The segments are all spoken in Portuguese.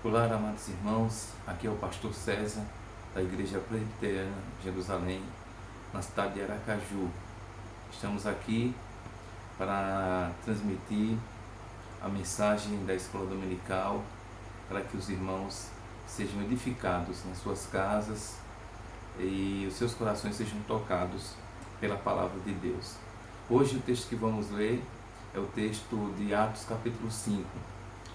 Olá, amados irmãos, aqui é o pastor César, da Igreja Presbiteriana de Jerusalém, na cidade de Aracaju. Estamos aqui para transmitir a mensagem da escola dominical, para que os irmãos sejam edificados nas suas casas e os seus corações sejam tocados pela palavra de Deus. Hoje o texto que vamos ler é o texto de Atos capítulo 5,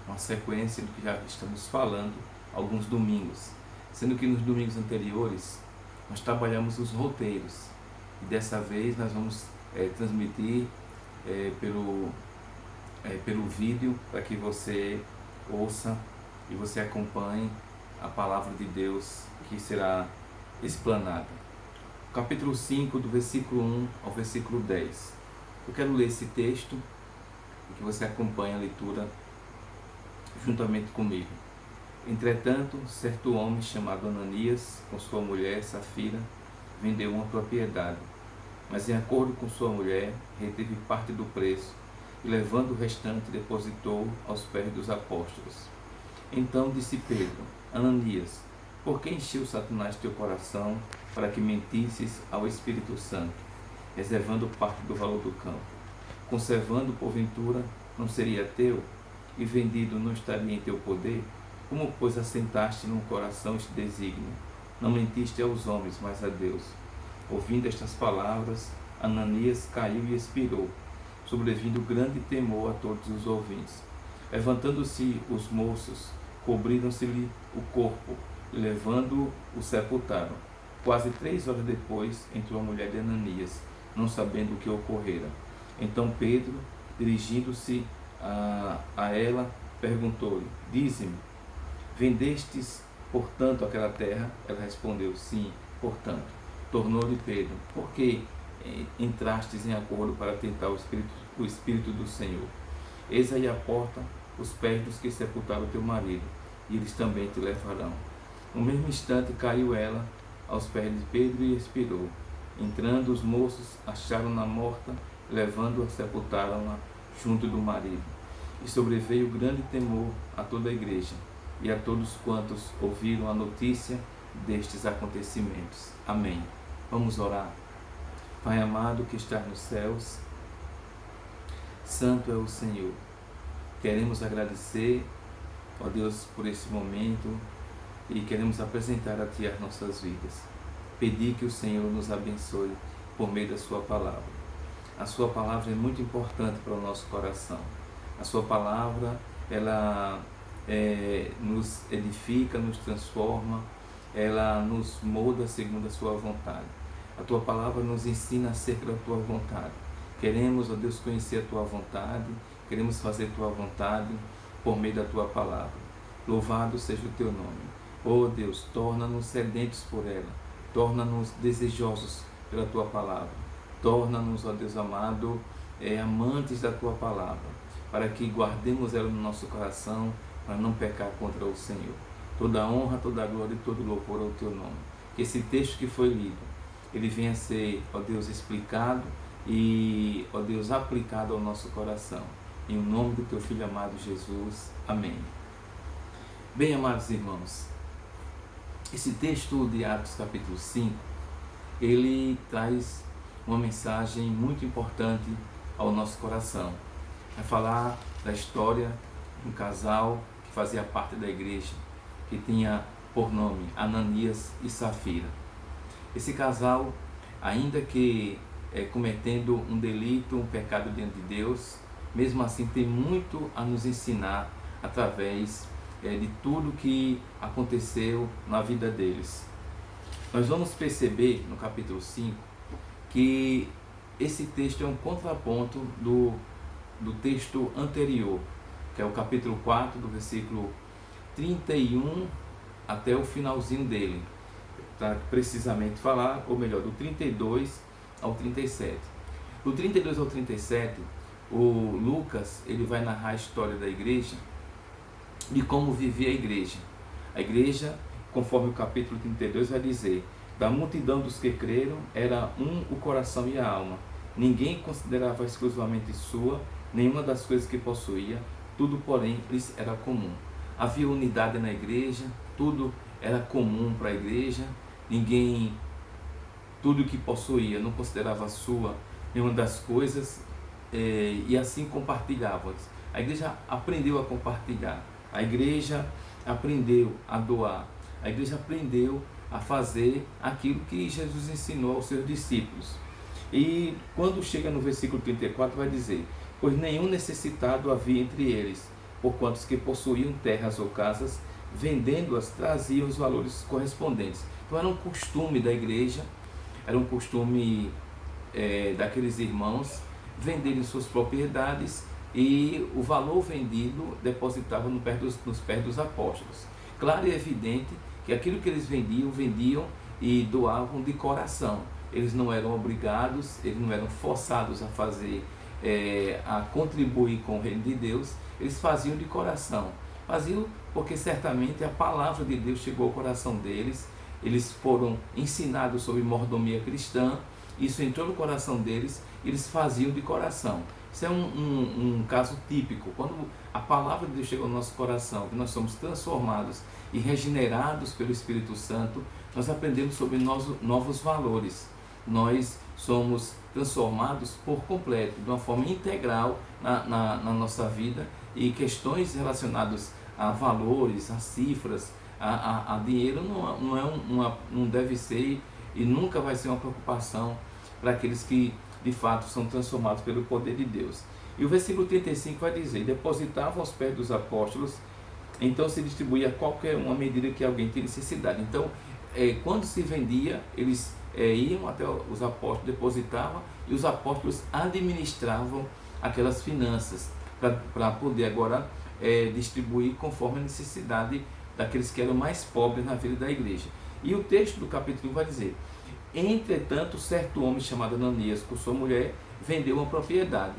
uma sequência do que já estamos falando alguns domingos, sendo que nos domingos anteriores nós trabalhamos os roteiros e dessa vez nós vamos transmitir pelo vídeo, para que você ouça e você acompanhe a palavra de Deus que será explanada. Capítulo 5, do versículo 1 ao versículo 10. Eu quero ler esse texto e que você acompanhe a leitura juntamente comigo. Entretanto, certo homem chamado Ananias, com sua mulher Safira, vendeu uma propriedade, mas em acordo com sua mulher, reteve parte do preço e, levando o restante, depositou aos pés dos apóstolos. Então disse Pedro: Ananias, por que encheu Satanás teu coração para que mentisses ao Espírito Santo, reservando parte do valor do campo? Conservando, porventura, não seria teu? E vendido não estaria em teu poder? Como, pois, assentaste no coração este desígnio? Não mentiste aos homens, mas a Deus. Ouvindo estas palavras, Ananias caiu e expirou, sobrevindo grande temor a todos os ouvintes. Levantando-se os moços, cobriram-se-lhe o corpo, e levando-o, o sepultaram. Quase 3 horas depois, entrou a mulher de Ananias, não sabendo o que ocorrera. Então Pedro, dirigindo-se a ela, perguntou-lhe: Dize-me, vendestes, portanto, aquela terra? Ela respondeu: Sim, portanto. Tornou-lhe Pedro: Por que entrastes em acordo para tentar o Espírito do Senhor? Eis aí a porta, os pés dos que sepultaram teu marido, e eles também te levarão. No mesmo instante caiu ela aos pés de Pedro e expirou. Entrando os moços, acharam-na morta, levando-a, sepultaram-na junto do marido. E sobreveio grande temor a toda a igreja e a todos quantos ouviram a notícia destes acontecimentos. Amém. Vamos orar. Pai amado que está nos céus, santo é o Senhor. Queremos agradecer, ó Deus, por esse momento e queremos apresentar a Ti as nossas vidas. Pedir que o Senhor nos abençoe por meio da Sua palavra. A Sua palavra é muito importante para o nosso coração. A Sua palavra, ela nos edifica, nos transforma, ela nos molda segundo a Sua vontade. A Tua palavra nos ensina acerca da Tua vontade. Queremos, ó Deus, conhecer a Tua vontade, queremos fazer a Tua vontade por meio da Tua palavra. Louvado seja o Teu nome. Ó Deus, torna-nos sedentos por ela, torna-nos desejosos pela Tua palavra. Torna-nos, ó Deus amado, amantes da Tua palavra, para que guardemos ela no nosso coração, para não pecar contra o Senhor. Toda a honra, toda a glória e todo o louvor ao Teu nome. Que esse texto que foi lido, ele venha a ser, ó Deus, explicado e, ó Deus, aplicado ao nosso coração. Em nome do Teu Filho amado Jesus. Amém. Bem, amados irmãos, esse texto de Atos capítulo 5, ele traz uma mensagem muito importante ao nosso coração. Vai falar da história de um casal que fazia parte da igreja, que tinha por nome Ananias e Safira. Esse casal, ainda que cometendo um delito, um pecado diante de Deus, mesmo assim tem muito a nos ensinar através de tudo que aconteceu na vida deles. Nós vamos perceber no capítulo 5 que esse texto é um contraponto do texto anterior, que é o capítulo 4, do versículo 31 até o finalzinho dele, para precisamente falar, ou melhor, do 32 ao 37. Do 32 ao 37, o Lucas ele vai narrar a história da igreja e como vivia a igreja. A igreja, conforme o capítulo 32 vai dizer: da multidão dos que creram, era um o coração e a alma. Ninguém considerava exclusivamente sua nenhuma das coisas que possuía, tudo, porém, lhes era comum. havia unidade na igreja, tudo era comum para a igreja, ninguém, tudo que possuía não considerava sua nenhuma das coisas, e assim compartilhava. A igreja aprendeu a compartilhar, a igreja aprendeu a doar, a igreja aprendeu a fazer aquilo que Jesus ensinou aos seus discípulos. E quando chega no versículo 34 vai dizer: pois nenhum necessitado havia entre eles, porquanto os que possuíam terras ou casas, vendendo-as, traziam os valores correspondentes. Então era um costume da igreja, era um costume daqueles irmãos venderem suas propriedades, e o valor vendido depositavam nos pés dos apóstolos. Claro e evidente que aquilo que eles vendiam e doavam de coração. Eles não eram obrigados, eles não eram forçados a fazer, a contribuir com o reino de Deus. Eles faziam de coração, faziam porque certamente a palavra de Deus chegou ao coração deles, eles foram ensinados sobre mordomia cristã, isso entrou no coração deles, eles faziam de coração. Isso é um caso típico, quando a palavra de Deus chega ao nosso coração, que nós somos transformados e regenerados pelo Espírito Santo, nós aprendemos sobre novos valores, nós somos transformados por completo, de uma forma integral na nossa vida, e questões relacionadas a valores, a cifras, a dinheiro não deve ser e nunca vai ser uma preocupação para aqueles que de fato são transformados pelo poder de Deus. E o versículo 35 vai dizer: depositavam aos pés dos apóstolos, então se distribuía a qualquer um à medida que alguém tinha necessidade. Então, quando se vendia, eles iam até os apóstolos, depositavam, e os apóstolos administravam aquelas finanças para poder agora distribuir conforme a necessidade daqueles que eram mais pobres na vida da igreja. E o texto do capítulo 1 vai dizer: entretanto, certo homem chamado Ananias, com sua mulher, vendeu uma propriedade.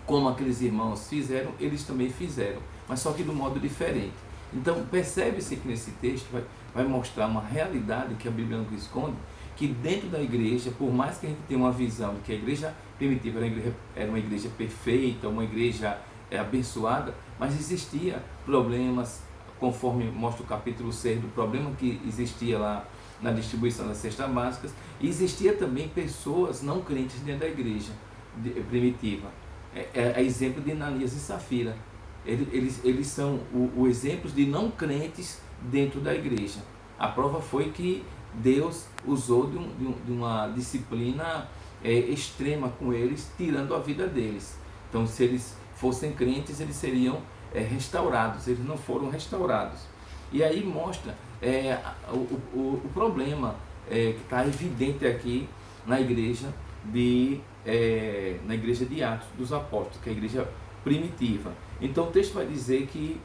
Como aqueles irmãos fizeram, eles também fizeram, mas só que de um modo diferente. Então, percebe-se que nesse texto vai mostrar uma realidade que a Bíblia não esconde, que dentro da igreja, por mais que a gente tenha uma visão de que a igreja primitiva era uma igreja perfeita, uma igreja abençoada, mas existia problemas, conforme mostra o capítulo 6, do problema que existia lá na distribuição das cestas básicas, e existia também pessoas não crentes dentro da igreja primitiva. É exemplo de Ananias e Safira. Eles são o exemplo de não crentes dentro da igreja. A prova foi que Deus usou de uma disciplina extrema com eles, tirando a vida deles. Então, se eles fossem crentes, eles seriam restaurados. Eles não foram restaurados. E aí mostra o problema que está evidente aqui na igreja de Atos dos Apóstolos, que é a igreja primitiva. Então o texto vai dizer que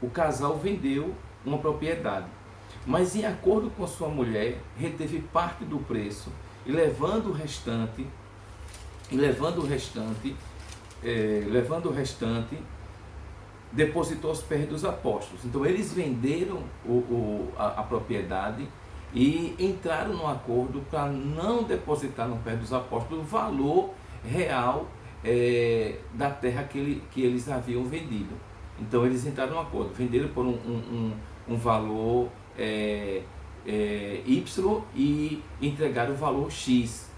o casal vendeu uma propriedade, mas em acordo com sua mulher, reteve parte do preço, e levando o restante, depositou aos pés dos apóstolos. Então eles venderam a propriedade e entraram num acordo para não depositar no pé dos apóstolos o valor real da terra que eles haviam vendido. Então eles entraram num acordo, venderam por um valor Y e entregaram o valor X.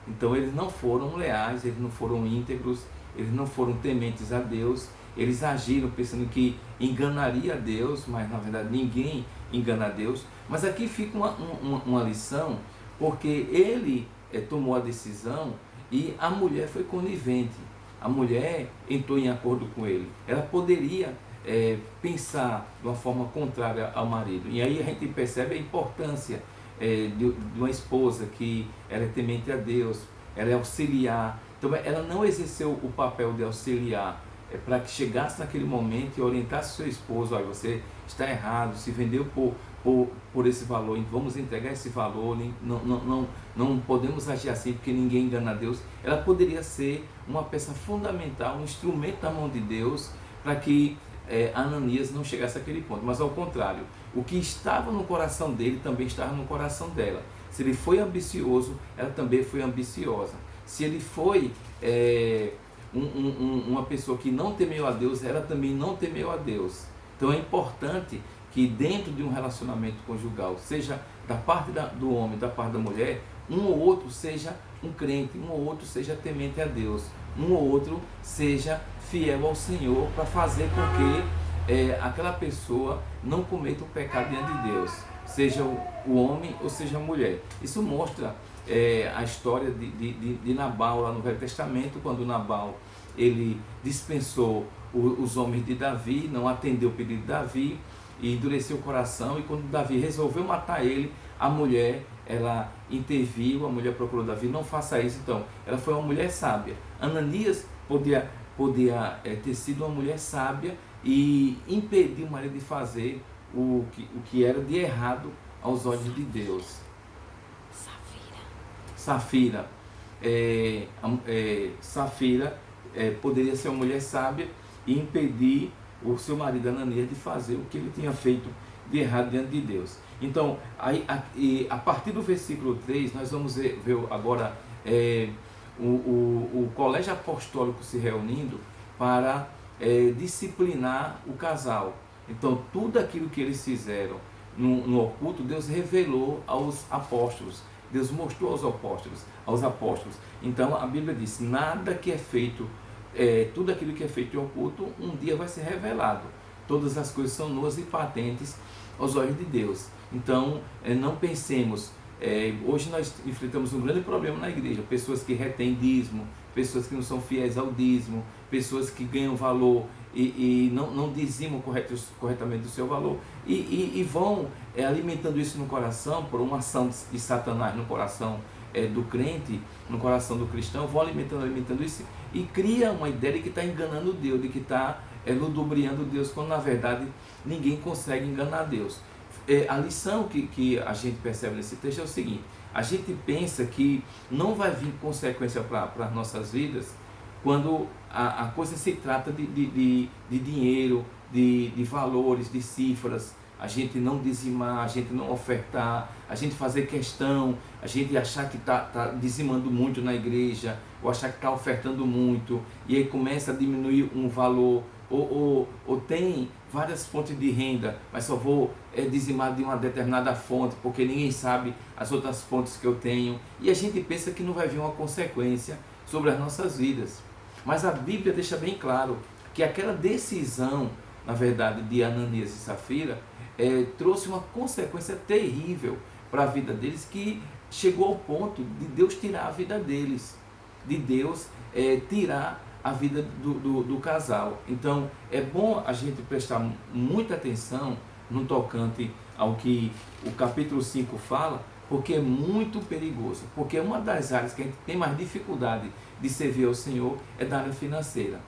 Então eles não foram leais, eles não foram íntegros, eles não foram tementes a Deus. Eles agiram pensando que enganaria a Deus, mas na verdade ninguém engana a Deus. Mas aqui fica uma lição, porque ele tomou a decisão e a mulher foi conivente. A mulher entrou em acordo com ele. Ela poderia pensar de uma forma contrária ao marido. E aí a gente percebe a importância de uma esposa que ela é temente a Deus, ela é auxiliar. Então ela não exerceu o papel de auxiliar, para que chegasse naquele momento e orientasse seu esposo: olha, você está errado, se vendeu por esse valor, então vamos entregar esse valor, não podemos agir assim porque ninguém engana a Deus. Ela poderia ser uma peça fundamental, um instrumento na mão de Deus, para que Ananias não chegasse àquele ponto, mas ao contrário, o que estava no coração dele também estava no coração dela. Se ele foi ambicioso, ela também foi ambiciosa. Se ele foi uma pessoa que não temeu a Deus, ela também não temeu a Deus. Então é importante que dentro de um relacionamento conjugal, seja da parte do homem, da parte da mulher, um ou outro seja um crente, um ou outro seja temente a Deus, um ou outro seja fiel ao Senhor, para fazer com que aquela pessoa não cometa o pecado diante de Deus, seja o homem ou seja a mulher. Isso mostra a história de Nabal lá no Velho Testamento, quando Nabal ele dispensou os homens de Davi, não atendeu o pedido de Davi e endureceu o coração, e quando Davi resolveu matar ele, a mulher, ela interviu, a mulher procurou Davi, não faça isso. Então, ela foi uma mulher sábia. Ananias podia ter sido uma mulher sábia e impedir o marido de fazer o que era de errado aos olhos de Deus. Safira poderia ser uma mulher sábia e impedir o seu marido Ananias de fazer o que ele tinha feito de errado diante de Deus. Então, a partir do versículo 3, nós vamos ver agora o colégio apostólico se reunindo para disciplinar o casal. Então, tudo aquilo que eles fizeram no oculto, Deus revelou aos apóstolos. Deus mostrou aos apóstolos. Então a Bíblia diz: nada que é feito, tudo aquilo que é feito em oculto, um dia vai ser revelado. Todas as coisas são nuas e patentes aos olhos de Deus. Então não pensemos, hoje nós enfrentamos um grande problema na igreja: pessoas que retêm dízimo, pessoas que não são fiéis ao dízimo, pessoas que ganham valor e não dizimam corretamente o seu valor, e vão alimentando isso no coração, por uma ação de Satanás no coração do crente, no coração do cristão, vão alimentando isso, e cria uma ideia de que está enganando Deus, de que está ludibriando Deus, quando na verdade ninguém consegue enganar Deus. A lição que a gente percebe nesse texto é o seguinte: a gente pensa que não vai vir consequência para as nossas vidas quando a coisa se trata de dinheiro, de valores, de cifras. A gente não dizimar, a gente não ofertar, a gente fazer questão, a gente achar que está dizimando muito na igreja, ou achar que está ofertando muito, e aí começa a diminuir um valor, ou tem várias fontes de renda, mas só vou dizimar de uma determinada fonte, porque ninguém sabe as outras fontes que eu tenho, e a gente pensa que não vai vir uma consequência sobre as nossas vidas. Mas a Bíblia deixa bem claro que aquela decisão, na verdade, de Ananias e Safira, trouxe uma consequência terrível para a vida deles, que chegou ao ponto de Deus tirar a vida deles, de Deus tirar a vida do casal. Então é bom a gente prestar muita atenção no tocante ao que o capítulo 5 fala, porque é muito perigoso, porque uma das áreas que a gente tem mais dificuldade de servir ao Senhor é da área financeira.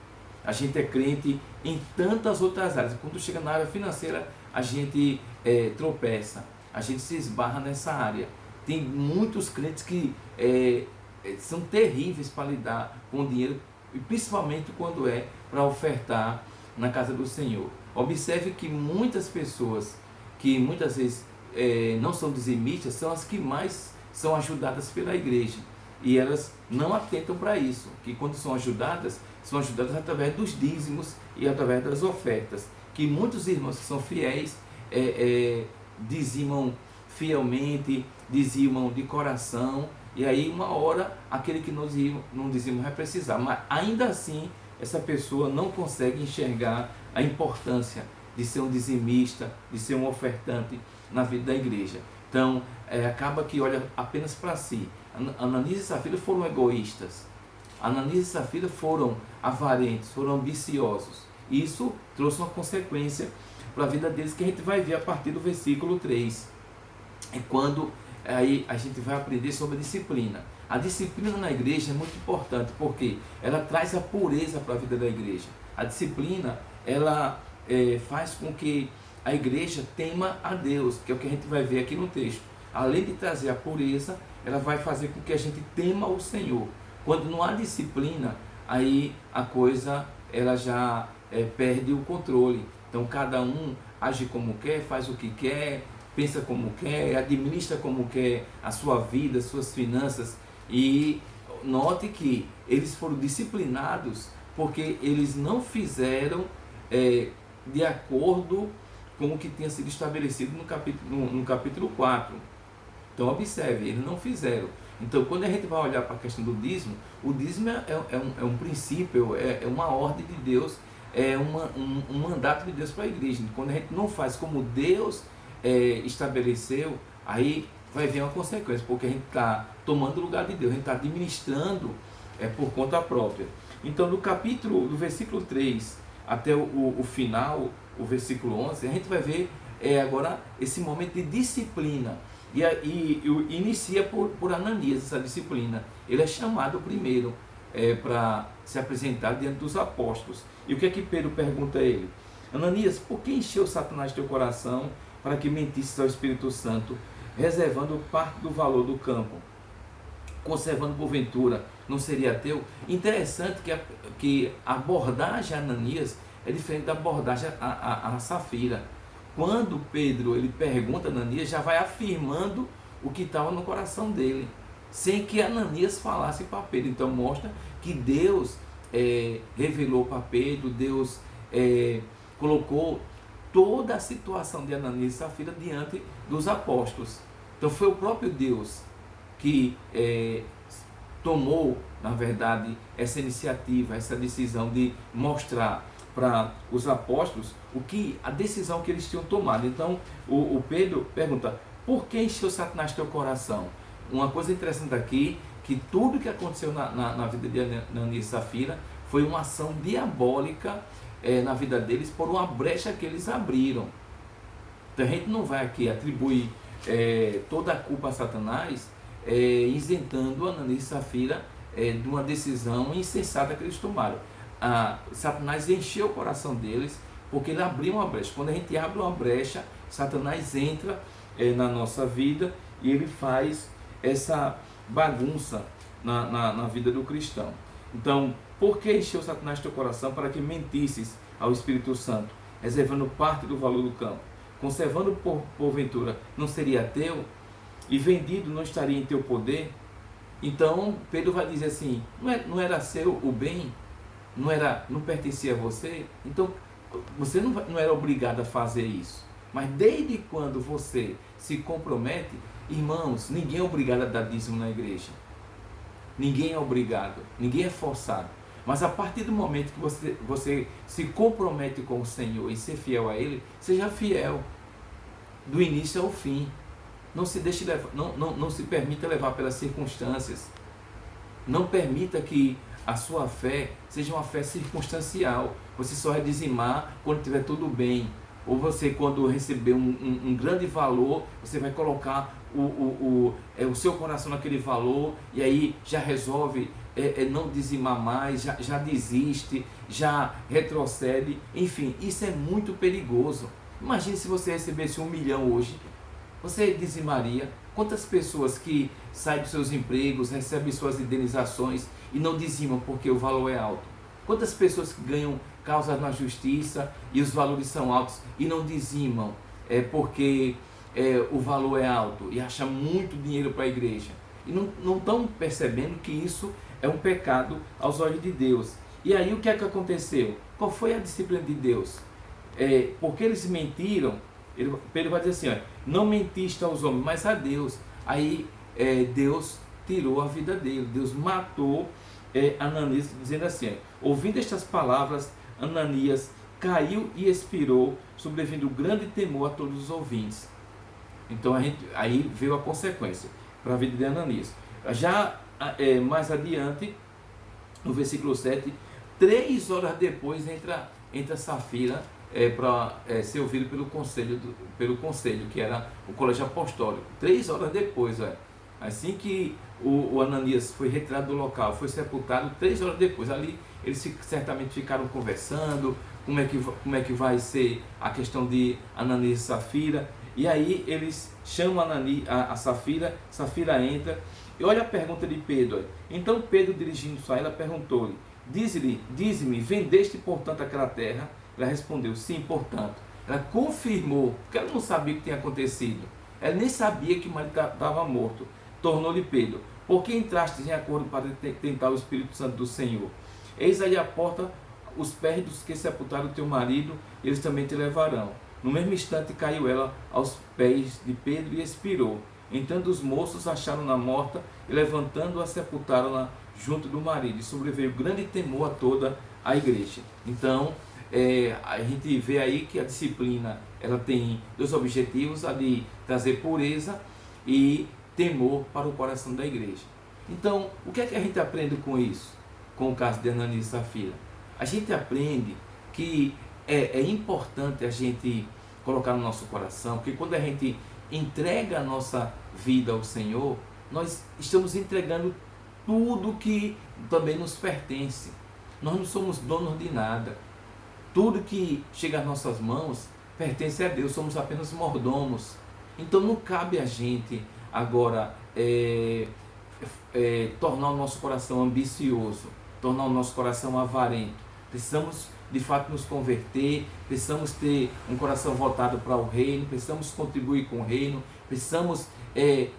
A gente é crente em tantas outras áreas, quando chega na área financeira a gente tropeça, a gente se esbarra nessa área. Tem muitos crentes que são terríveis para lidar com o dinheiro, e principalmente quando é para ofertar na casa do Senhor. Observe que muitas pessoas que muitas vezes não são dizimistas são as que mais são ajudadas pela igreja, e elas não atentam para isso, que quando são ajudadas através dos dízimos e através das ofertas, que muitos irmãos que são fiéis dizimam fielmente, dizimam de coração, e aí uma hora aquele que não dizima vai precisar, mas ainda assim essa pessoa não consegue enxergar a importância de ser um dizimista, de ser um ofertante na vida da igreja. Então acaba que olha apenas para si. Ananias e Safira foram egoístas, Ananias e Safira foram avarentos, foram ambiciosos. Isso trouxe uma consequência para a vida deles, que a gente vai ver a partir do versículo 3. É quando aí a gente vai aprender sobre a disciplina. A disciplina na igreja é muito importante, porque ela traz a pureza para a vida da igreja. A disciplina, ela faz com que a igreja tema a Deus, que é o que a gente vai ver aqui no texto. Além de trazer a pureza, ela vai fazer com que a gente tema o Senhor. Quando não há disciplina, aí a coisa ela já perde o controle. Então cada um age como quer, faz o que quer, pensa como quer, administra como quer a sua vida, as suas finanças, e note que eles foram disciplinados porque eles não fizeram de acordo com o que tinha sido estabelecido no capítulo 4. Então observe, eles não fizeram. Então quando a gente vai olhar para a questão do dízimo, o dízimo é um princípio, é uma ordem de Deus, é um mandato de Deus para a igreja. Quando a gente não faz como Deus estabeleceu, aí vai vir uma consequência, porque a gente está tomando o lugar de Deus, a gente está administrando por conta própria. Então do versículo 3 até o final, o versículo 11, a gente vai ver agora esse momento de disciplina. E inicia por Ananias essa disciplina. Ele é chamado primeiro para se apresentar diante dos apóstolos. E o que é que Pedro pergunta a ele? Ananias, por que encheu Satanás teu coração para que mentisses ao Espírito Santo, reservando parte do valor do campo, conservando porventura, não seria teu? Interessante que a abordagem a Ananias é diferente da abordagem a Safira. Quando Pedro ele pergunta a Ananias, já vai afirmando o que estava no coração dele, sem que Ananias falasse para Pedro. Então mostra que Deus revelou para Pedro, Deus colocou toda a situação de Ananias e Safira diante dos apóstolos. Então foi o próprio Deus que tomou, na verdade, essa iniciativa, essa decisão de mostrar para os apóstolos a decisão que eles tinham tomado. Então o Pedro pergunta, por que encheu Satanás teu coração? Uma coisa interessante aqui, que tudo que aconteceu na vida de Ananias e Safira foi uma ação diabólica na vida deles por uma brecha que eles abriram. Então a gente não vai aqui atribuir toda a culpa a Satanás, isentando Ananias e Safira de uma decisão insensata que eles tomaram. Satanás encheu o coração deles porque ele abriu uma brecha. Quando a gente abre uma brecha, Satanás entra na nossa vida e ele faz essa bagunça na vida do cristão. Então, por que encheu Satanás teu coração para que mentisses ao Espírito Santo, reservando parte do valor do campo, conservando porventura não seria teu, e vendido não estaria em teu poder? Então Pedro vai dizer assim, não era seu o bem, não pertencia a você, então você não era obrigado a fazer isso. Mas desde quando você se compromete, irmãos, ninguém é obrigado a dar dízimo na igreja, ninguém é obrigado, ninguém é forçado. Mas a partir do momento que você se compromete com o Senhor e ser fiel a Ele, seja fiel do início ao fim. Não se deixe levar, não se permita levar pelas circunstâncias. Não permita que a sua fé seja uma fé circunstancial. Você só vai dizimar quando estiver tudo bem. Ou você, quando receber um grande valor, você vai colocar o seu coração naquele valor, e aí já resolve não dizimar mais, já desiste, já retrocede. Enfim, isso é muito perigoso. Imagine se você recebesse 1 milhão hoje, você dizimaria? Quantas pessoas que saem dos seus empregos, recebem suas indenizações e não dizimam porque o valor é alto? Quantas pessoas que ganham causas na justiça e os valores são altos e não dizimam porque o valor é alto e acham muito dinheiro para a igreja? E não estão percebendo que isso é um pecado aos olhos de Deus. E aí o que é que aconteceu? Qual foi a disciplina de Deus? Porque eles mentiram. Pedro vai dizer assim, não mentiste aos homens, mas a Deus. Aí Deus tirou a vida dele, Deus matou Ananias, dizendo assim, ouvindo estas palavras, Ananias caiu e expirou, sobrevindo grande temor a todos os ouvintes. Então aí veio a consequência para a vida de Ananias. Já mais adiante, no versículo 7, 3 horas depois entra Safira para ser ouvido pelo conselho, que era o colégio apostólico. 3 horas depois, assim que o Ananias foi retirado do local, foi sepultado, 3 horas depois, ali eles certamente ficaram conversando, como é que vai ser a questão de Ananias e Safira, e aí eles chamam a Safira, Safira entra, e olha a pergunta de Pedro. Então Pedro, dirigindo-se a ela, perguntou-lhe, dize-me, vendeste portanto aquela terra? Ela respondeu, sim, portanto. Ela confirmou, porque ela não sabia o que tinha acontecido. Ela nem sabia que o marido estava morto. Tornou-lhe Pedro, Por que entrastes em acordo para tentar o Espírito Santo do Senhor? Eis aí a porta, os pés dos que sepultaram teu marido, eles também te levarão. No mesmo instante caiu ela aos pés de Pedro e expirou. Então os moços acharam-na morta e levantando-a sepultaram-na junto do marido. E sobreveio grande temor a toda a igreja. Então, a gente vê aí que a disciplina ela tem dois objetivos, a de trazer pureza e temor para o coração da igreja. Então, o que é que a gente aprende com isso? Com o caso de Ananias e Safira? A gente aprende que é importante a gente colocar no nosso coração, porque quando a gente entrega a nossa vida ao Senhor, nós estamos entregando tudo que também nos pertence. Nós não somos donos de nada. Tudo que chega às nossas mãos pertence a Deus, somos apenas mordomos. Então não cabe a gente agora tornar o nosso coração ambicioso, tornar o nosso coração avarento. Precisamos de fato nos converter, precisamos ter um coração voltado para o reino, precisamos contribuir com o reino, precisamos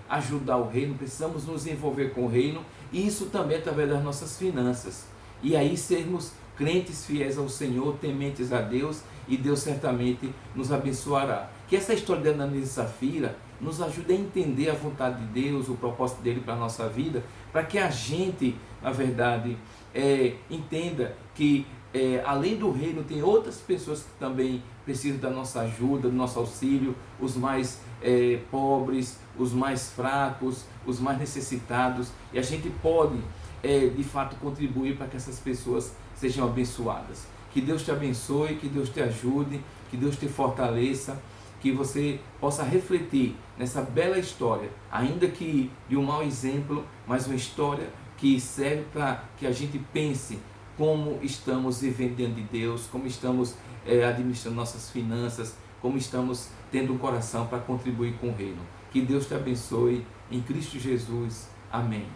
ajudar o reino, precisamos nos envolver com o reino, e isso também através das nossas finanças. E aí sermos crentes fiéis ao Senhor, tementes a Deus, e Deus certamente nos abençoará. Que essa história de Ananias e Safira nos ajude a entender a vontade de Deus, o propósito dele para a nossa vida, para que a gente, na verdade, entenda que além do reino tem outras pessoas que também precisam da nossa ajuda, do nosso auxílio, os mais pobres, os mais fracos, os mais necessitados, e a gente pode de fato contribuir para que essas pessoas sejam abençoadas. Que Deus te abençoe, que Deus te ajude, que Deus te fortaleça, que você possa refletir nessa bela história, ainda que de um mau exemplo, mas uma história que serve para que a gente pense como estamos vivendo diante de Deus, como estamos administrando nossas finanças, como estamos tendo um coração para contribuir com o reino. Que Deus te abençoe, em Cristo Jesus. Amém.